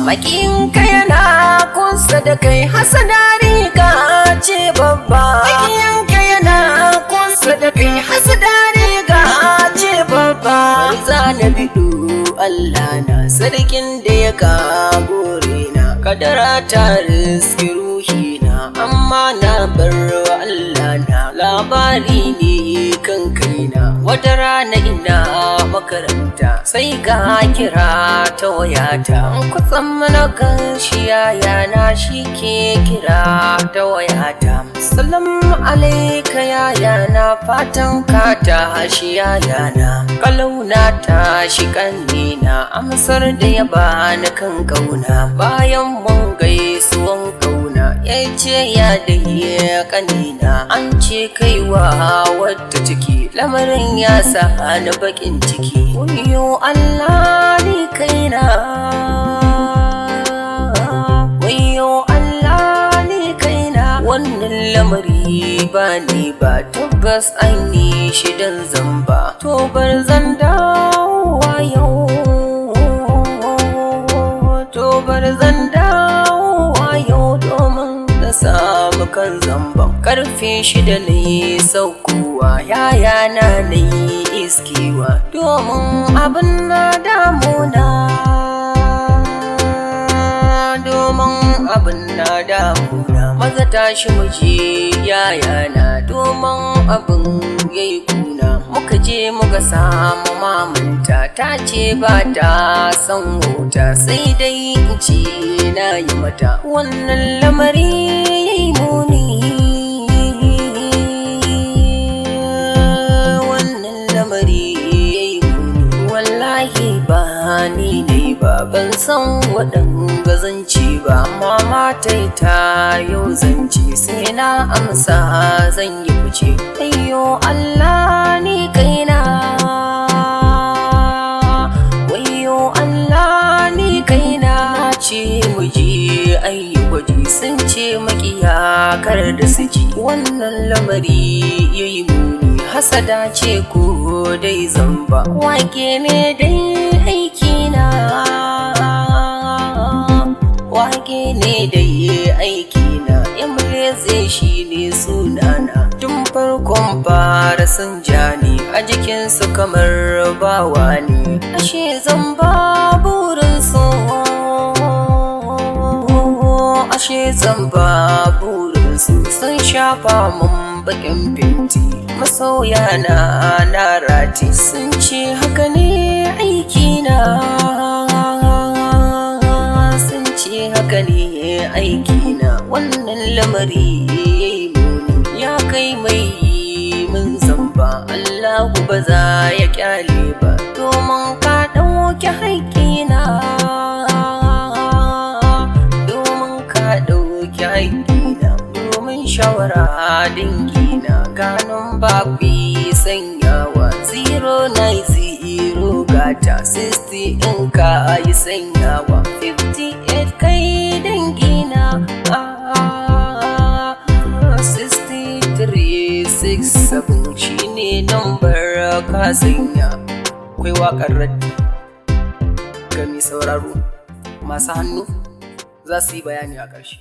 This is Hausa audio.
maƙinka yana kusa da kai, hasada riga ce babba. Maƙinka yana kusa da kai, hasada riga ce babba. Za na bido Allah na sarkin da ya kagore na, kadara ta riski ruhi na, amma na bar wa Allah na. Labari ne kan kaina, wata rana ina makaranta sai ga kira ta wayata. Kusan mana kan shi yayana shi ke kira ta wayata. Salamu alaika yayana, fatan ka tashi yayana. Kalauna tashi kannina, amsar da ya bani kan kauna. Bayan mun gaisuwan kauna, ya ce ya dai kanina, an ce kaiwa wadda ciki, lamarin ya sa ni bakin ciki. Wayyo Allah ni kaina, wayyo Allah ni kaina. Wannan lamari ba ni ba, tabbas an yi shi dan zamba. To bar zan dawowa yau, to bar zan dawowa yau, domin na samu kan zamban. Karfe 6 ne saukowa, yayana na yi iskewa, domin abin na damuna, domin abin na damuna. Maza tashi muje yayana, domin abin yayi kuna. Muka je muka samu mamanta, ta ce ba ta san wuta, sai dai in ce na yi mata. Wannan lamari yayi muni, wannan lamari yayi muni. Wallahi ba ni ne ba, ban san waɗanga zance ba. Mama ta yau zance, sai na amsa zan yi fice. Ayyo Allah ni kaina, wayyo Allah ni kaina. Ce muje ayi gwaji, sun ce makiya kar da su ji. Wannan lamari yayi muni, hasada ce ko dai zamba. Wake ne dai aikina, wake ne dai aikina. Imreze shi ne sunana, tun farkon fara sun jani, a jikinsu kamar bawa ne. Ashe zamba burinsu, ashe zamba burinsu. Sun shafa mun bakin binti, masoya na rati. Sun ce haka ne aikina, sun ce haka ne aikina. Wannan lamari yayi muni, ya kai mai mun zamba. Allahu ba za ya kyale ba, domin ka ɗauki haƙƙina, domin ka ɗauki haƙƙina. Domin shawara dingina, ganin babu sanyawa. 090 gata 60 in ka yi sanyawa. 58 kai dangina, 6367 shine nambar ka sanya. Akwai waƙar raddi ga mai sauraro, masu hannu za su yi bayani a ƙarshe.